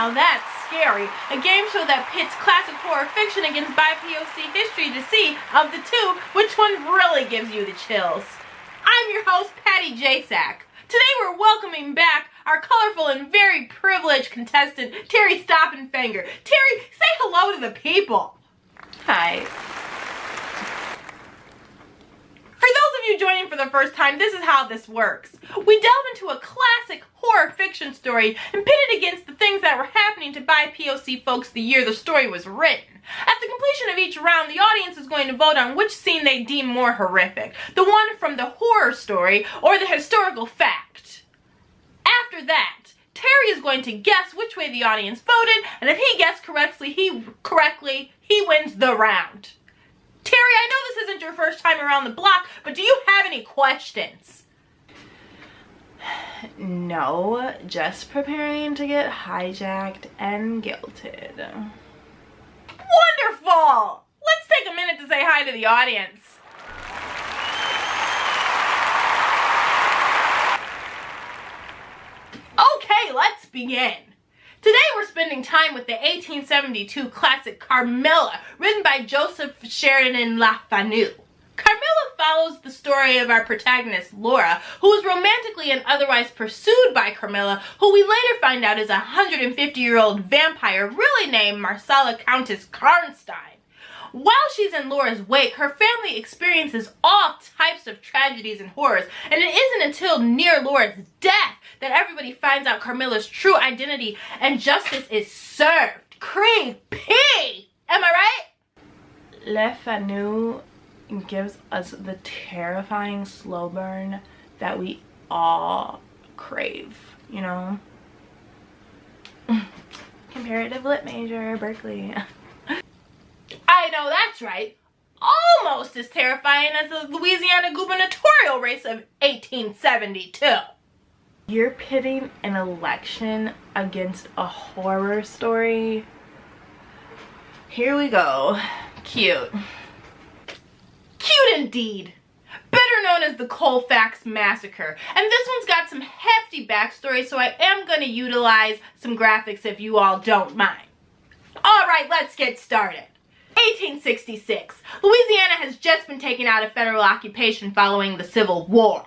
Now that's scary. A game show that pits classic horror fiction against BIPOC history to see, of the two, which one really gives you the chills. I'm your host, Patty Jasak. Today we're welcoming back our colorful and very privileged contestant, Terry Stoppenfinger. Terry, say hello to the people. Hi. For those of you joining for the first time, this is how this works. We delve into a classic horror fiction story and pit it against the things that were happening to BIPOC folks the year the story was written. At the completion of each round, the audience is going to vote on which scene they deem more horrific, the one from the horror story or the historical fact. After that, Terry is going to guess which way the audience voted, and if he guessed correctly, he wins the round. Terry, I know this isn't your first time around the block, but do you have any questions? No, just preparing to get hijacked and guilted. Wonderful! Let's take a minute to say hi to the audience. Okay, let's begin. Today we're spending time with the 1872 classic Carmilla, written by Joseph Sheridan Le Fanu. Carmilla follows the story of our protagonist, Laura, who is romantically and otherwise pursued by Carmilla, who we later find out is a 150-year-old vampire really named Marcella Countess Karnstein. While she's in Laura's wake, her family experiences all types of tragedies and horrors, and it isn't until near Laura's death that everybody finds out Carmilla's true identity and justice is served. Creepy! Am I right? Le Fanu gives us the terrifying slow burn that we all crave, you know? Comparative lit major, Berkeley. I know that's right. Almost as terrifying as the Louisiana gubernatorial race of 1872. You're pitting an election against a horror story. Here we go. Cute. Cute indeed. Better known as the Colfax Massacre. And this one's got some hefty backstory, so I am going to utilize some graphics if you all don't mind. Alright, let's get started. 1866. Louisiana has just been taken out of federal occupation following the Civil War.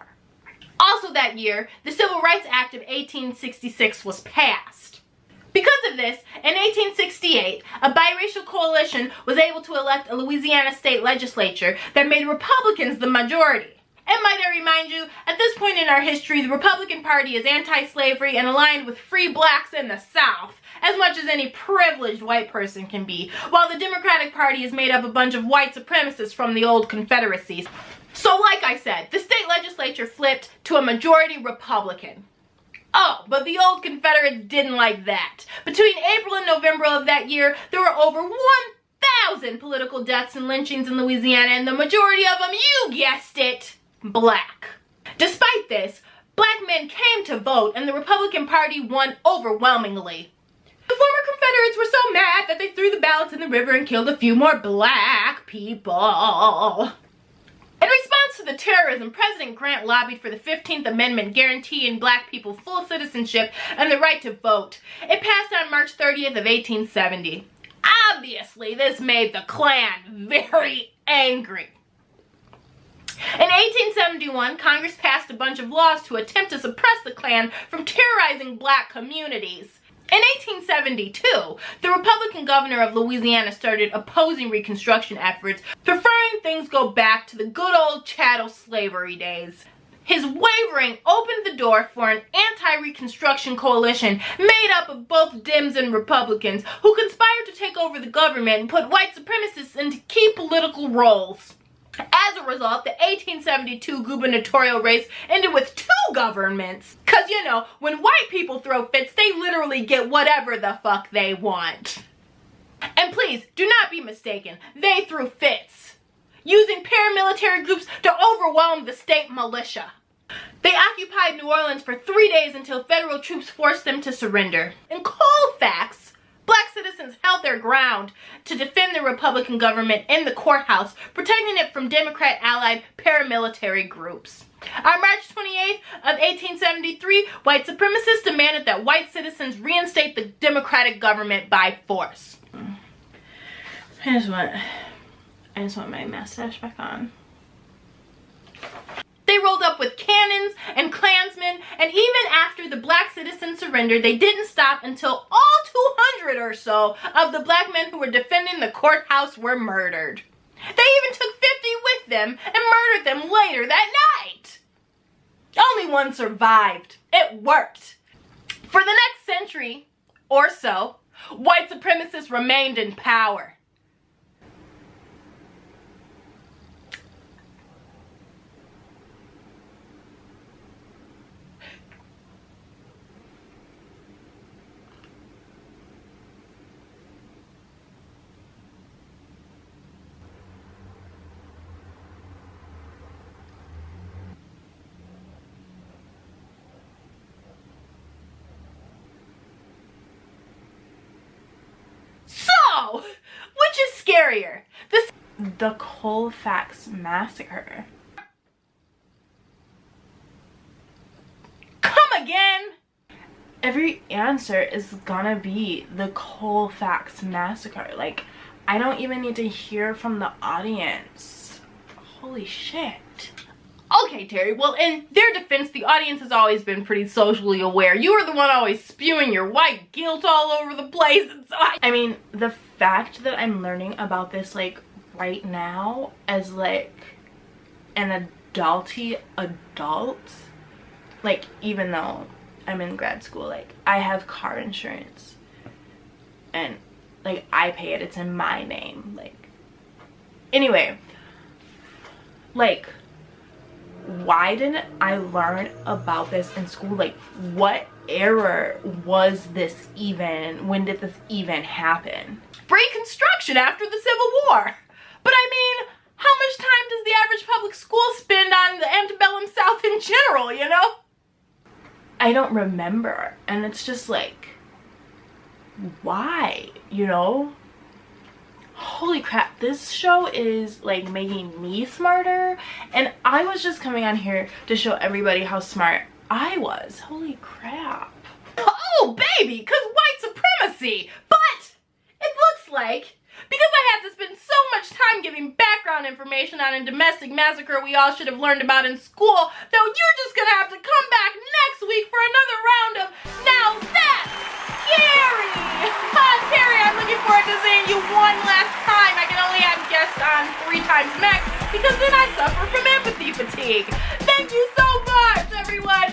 Also that year, the Civil Rights Act of 1866 was passed. Because of this, in 1868, a biracial coalition was able to elect a Louisiana state legislature that made Republicans the majority. And might I remind you, at this point in our history, the Republican Party is anti-slavery and aligned with free blacks in the South, as much as any privileged white person can be, while the Democratic Party is made up of a bunch of white supremacists from the old Confederacies. So like I said, the state legislature flipped to a majority Republican. Oh, but the old Confederates didn't like that. Between April and November of that year, there were over 1,000 political deaths and lynchings in Louisiana, and the majority of them, you guessed it, black. Despite this, black men came to vote, and the Republican Party won overwhelmingly. The former Confederates were so mad that they threw the ballots in the river and killed a few more black people. In response to the terrorism, President Grant lobbied for the 15th Amendment guaranteeing black people full citizenship and the right to vote. It passed on March 30th of 1870. Obviously, this made the Klan very angry. In 1871, Congress passed a bunch of laws to attempt to suppress the Klan from terrorizing black communities. In 1872, the Republican governor of Louisiana started opposing Reconstruction efforts, preferring things go back to the good old chattel slavery days. His wavering opened the door for an anti-Reconstruction coalition made up of both Dems and Republicans who conspired to take over the government and put white supremacists into key political roles. As a result, the 1872 gubernatorial race ended with two governments. Cause you know, when white people throw fits, they literally get whatever the fuck they want. And please, do not be mistaken, they threw fits, using paramilitary groups to overwhelm the state militia. They occupied New Orleans for 3 days until federal troops forced them to surrender. In Colfax, black citizens citizens held their ground to defend the Republican government in the courthouse, protecting it from Democrat-allied paramilitary groups. On March 28th of 1873, white supremacists demanded that white citizens reinstate the democratic government by force. I just want my mustache back on. They rolled up with cannons and Klansmen, and even after the black citizens surrendered, they didn't stop until all 200 or so of the black men who were defending the courthouse were murdered. They even took 50 with them and murdered them later that night. Only one survived. It worked. For the next century or so, white supremacists remained in power. Which is scarier? The Colfax Massacre. Come again? Every answer is gonna be the Colfax Massacre. Like, I don't even need to hear from the audience. Holy shit. Okay, Terry, well, in their defense, the audience has always been pretty socially aware. You were the one always spewing your white guilt all over the place, and so I mean, the fact that I'm learning about this, like, right now as, like, an adult, like, even though I'm in grad school, like, I have car insurance, and, like, I pay it, it's in my name, like, anyway, like, why didn't I learn about this in school? Like, what era was this even? When did this even happen? Reconstruction after the Civil War. But I mean, how much time does the average public school spend on the antebellum South in general, you know? I don't remember. And it's just like, why, you know? Holy crap, this show is like making me smarter, and I was just coming on here to show everybody how smart I was. Holy crap. Oh baby, cause white supremacy. But it looks like, because I had to spend so much time giving background information on a domestic massacre we all should have learned about in school, that you're just gonna have to come back next week for another round of Now That's Scary! Terry, I'm looking forward to seeing you one last time. I can only have guests on 3 times max, because then I suffer from empathy fatigue. Thank you so much, everyone!